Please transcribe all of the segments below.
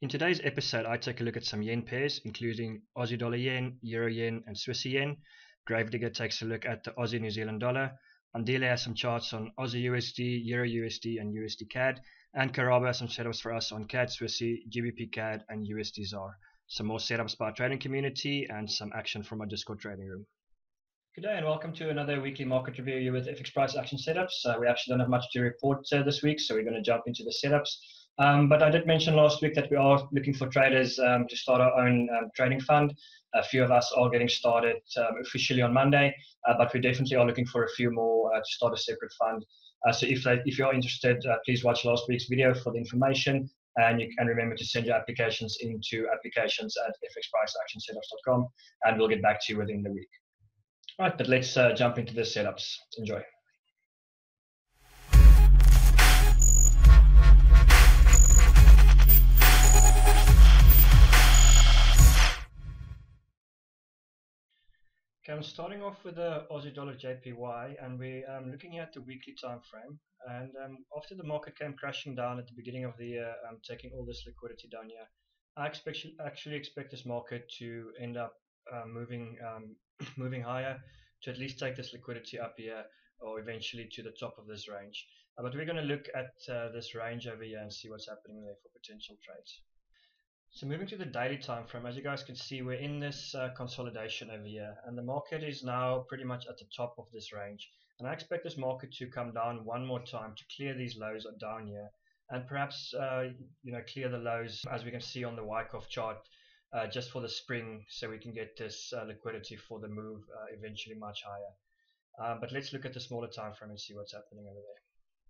In today's episode, I take a look at some yen pairs, including Aussie dollar yen, Euro yen, and Swiss yen. Gravedigger takes a look at the Aussie New Zealand dollar. Andile has some charts on Aussie USD, Euro USD, and USD CAD. And Karaba has some setups for us on CAD Swissy, GBP CAD, and USD ZAR. Some more setups by our trading community and some action from our Discord trading room. Good day and welcome to another weekly market review here with FX Price Action Setups. We actually don't have much to report this week, so we're going to jump into the setups. But I did mention last week that we are looking for traders to start our own trading fund. A few of us are getting started officially on Monday, but we definitely are looking for a few more to start a separate fund. So if you're interested, please watch last week's video for the information, and you can remember to send your applications into applications@fxpriceactionsetups.com, and we'll get back to you within the week. All right, but let's jump into the setups. Enjoy. Okay, I'm starting off with the Aussie dollar JPY, and we're looking at the weekly time frame. And after the market came crashing down at the beginning of the year, taking all this liquidity down here, I actually expect this market to end up moving higher to at least take this liquidity up here or eventually to the top of this range. But we're going to look at this range over here and see what's happening there for potential trades. So moving to the daily time frame, as you guys can see, we're in this consolidation over here, and the market is now pretty much at the top of this range. And I expect this market to come down one more time to clear these lows down here, and perhaps clear the lows as we can see on the Wyckoff chart just for the spring, so we can get this liquidity for the move eventually much higher. But let's look at the smaller time frame and see what's happening over there.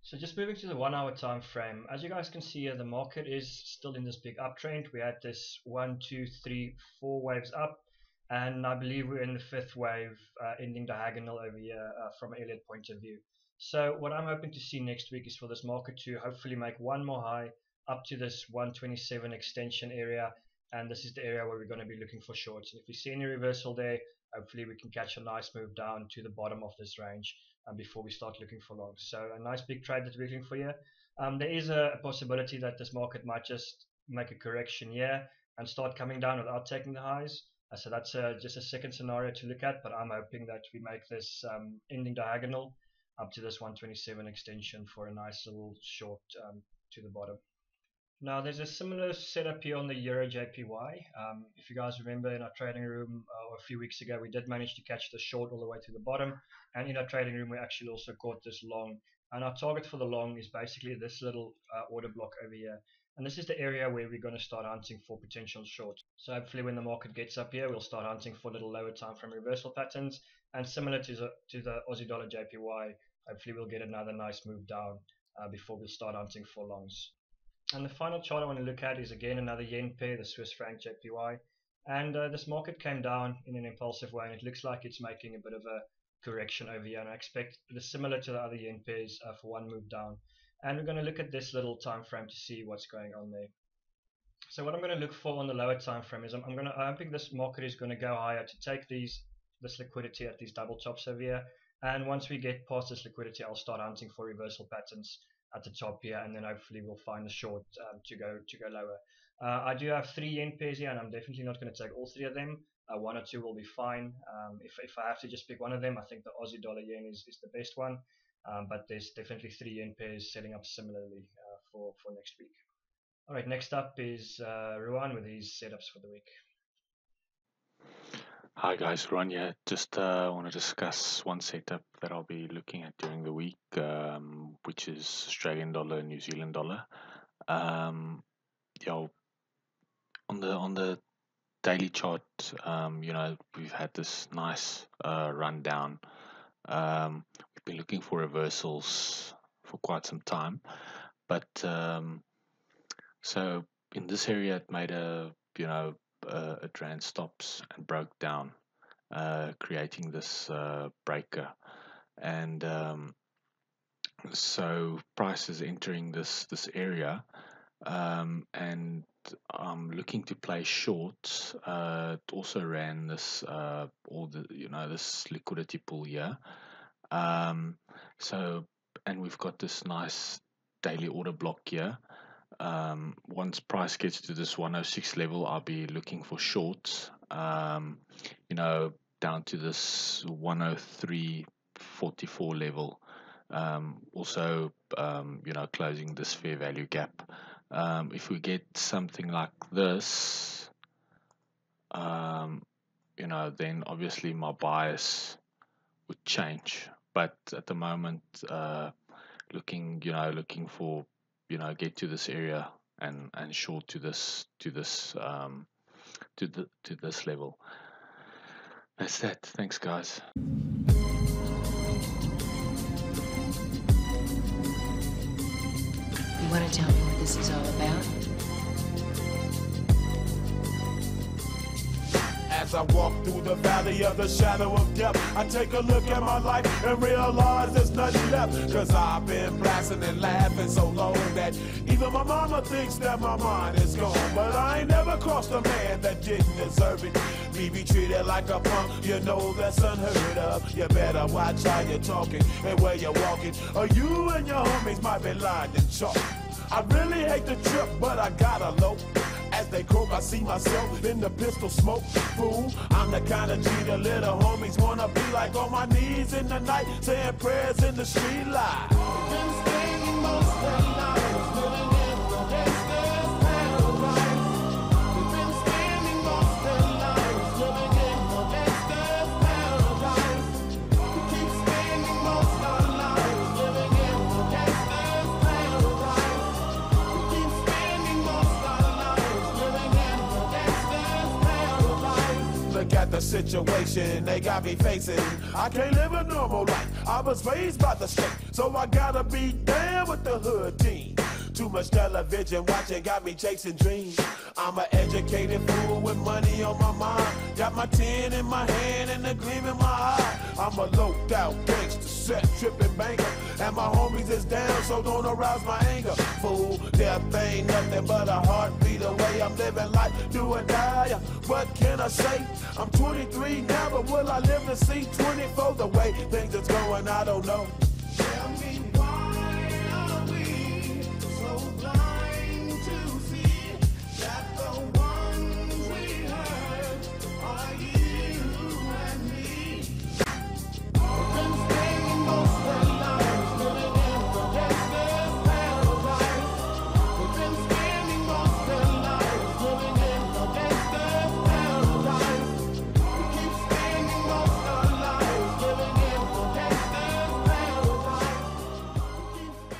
So just moving to the 1 hour time frame, as you guys can see here, the market is still in this big uptrend. We had this 1, 2, 3, 4 waves up, and I believe we're in the 5th wave, ending diagonal over here from an Elliott point of view. So what I'm hoping to see next week is for this market to hopefully make one more high up to this 127 extension area, and this is the area where we're going to be looking for shorts. And if we see any reversal there, hopefully we can catch a nice move down to the bottom of this range before we start looking for longs. So a nice big trade that we're looking for here. There is a possibility that this market might just make a correction here and start coming down without taking the highs. So that's just a second scenario to look at, but I'm hoping that we make this ending diagonal up to this 127 extension for a nice little short to the bottom. Now there's a similar setup here on the EURJPY. If you guys remember in our trading room a few weeks ago, we did manage to catch the short all the way to the bottom, and in our trading room we actually also caught this long, and our target for the long is basically this little order block over here, and this is the area where we're going to start hunting for potential shorts. So hopefully when the market gets up here, we'll start hunting for little lower time frame reversal patterns, and similar to the Aussie dollar JPY, hopefully we'll get another nice move down before we'll start hunting for longs. And the final chart I want to look at is again another yen pair, the Swiss franc JPY. And this market came down in an impulsive way, and it looks like it's making a bit of a correction over here. And I expect it is similar to the other yen pairs for one move down. And we're going to look at this little time frame to see what's going on there. So what I'm going to look for on the lower time frame is I'm hoping this market is going to go higher to take this liquidity at these double tops over here. And once we get past this liquidity, I'll start hunting for reversal patterns at the top here, and then hopefully we'll find a short to go lower. I do have 3 yen pairs here, and I'm definitely not going to take all 3 of them. 1 or 2 will be fine. If I have to just pick one of them, I think the Aussie dollar yen is the best one, but there's definitely 3 yen pairs setting up similarly for next week. Alright, next up is Ruan with his setups for the week. Hi guys, Ron here. Just want to discuss one setup that I'll be looking at during the week, which is Australian dollar and New Zealand dollar. On the daily chart, we've had this nice rundown. We've been looking for reversals for quite some time, but so in this area it made a trend stops and broke down, creating this breaker, and so price is entering this area, and I'm looking to play shorts. It also ran this this liquidity pool here, and we've got this nice daily order block here. Once price gets to this 106 level, I'll be looking for shorts, you know, down to this 103.44 level. Also, you know, closing this fair value gap. If we get something like this, you know, then obviously my bias would change. But at the moment, looking for, you know, get to this area and short to this level. That's that. Thanks, guys. You want to tell me what this is all about? As I walk through the valley of the shadow of death, I take a look at my life and realize there's nothing left. Cause I've been blasting and laughing so long that even my mama thinks that my mind is gone. But I ain't never crossed a man that didn't deserve it. Me be treated like a punk, you know that's unheard of. You better watch how you're talking and where you're walking, or you and your homies might be lined in chalk. I really hate the trip, but I gotta low. As they croak, I see myself in the pistol smoke. Fool, I'm the kind of G the little homies wanna be like, on my knees in the night, saying prayers in the street light. Been spending most of their lives living in the gangster's paradise. We've been spending most of their lives living in the gangster's paradise. We keep spending most of our lives living in the gangster's paradise. We keep spending most of our lives living in the gangster's paradise. Look at the situation they got me facing. I can't live a normal life. I was raised by the state, so I gotta be down with the hood team. Too much television watching got me chasing dreams. I'm an educated fool with money on my mind. Got my tin in my hand and a gleam in my eye. I'm a loped out gangster, set tripping banker, and my homies is down, so don't arouse my anger. Fool, death ain't nothing but a heartbeat away. I'm living life, do or die. What can I say? I'm 23 now, but will I live to see 24? The way things is going, I don't know. Tell me why are we so blind to see that the ones we hurt are you and me? We've been spending most of our lives living in the gangster's paradise. We've been spending most of our lives living in the gangster's paradise. We keep spending most of our lives living in the gangster's paradise. We keep spending.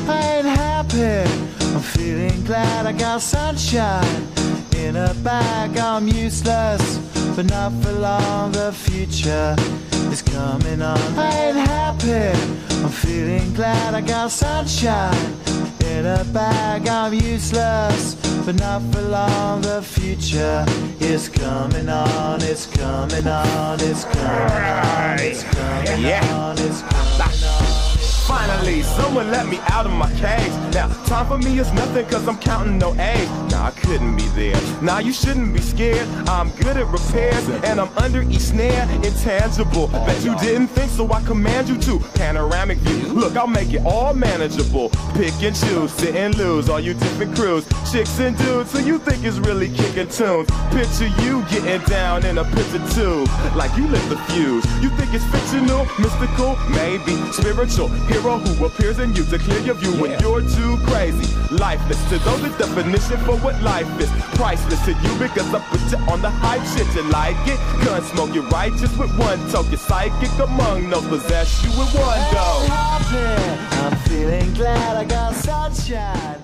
I ain't happy, I'm feeling glad I got sunshine in a bag. I'm useless, but not for long, the future is coming on. I ain't happy, I'm feeling glad I got sunshine in a bag. I'm useless, but not for long, the future is coming on. It's coming on, it's coming on, it's coming on, it's coming on. Finally, someone let me out of my cage. Now, time for me is nothing cause I'm counting no A's. Nah, I couldn't be there. Nah, you shouldn't be scared. I'm good at repairs and I'm under each snare. Intangible. Bet you didn't think, so I command you to. Panoramic view. Look, I'll make it all manageable. Pick and choose, sit and lose. All you different crews, chicks and dudes who you think is really kicking tunes. Picture you getting down in a picture tube, like you lit the fuse. You think it's fictional, mystical, maybe spiritual. Hero who appears in you to clear your view when you're too crazy. Lifeless to those, the definition for what life is. Priceless to you because I put you on the hype shit. You like it? Gun smoke, you're righteous with one toke. You're psychic among those, possess you with one go. I'm happy, I'm feeling glad I got sunshine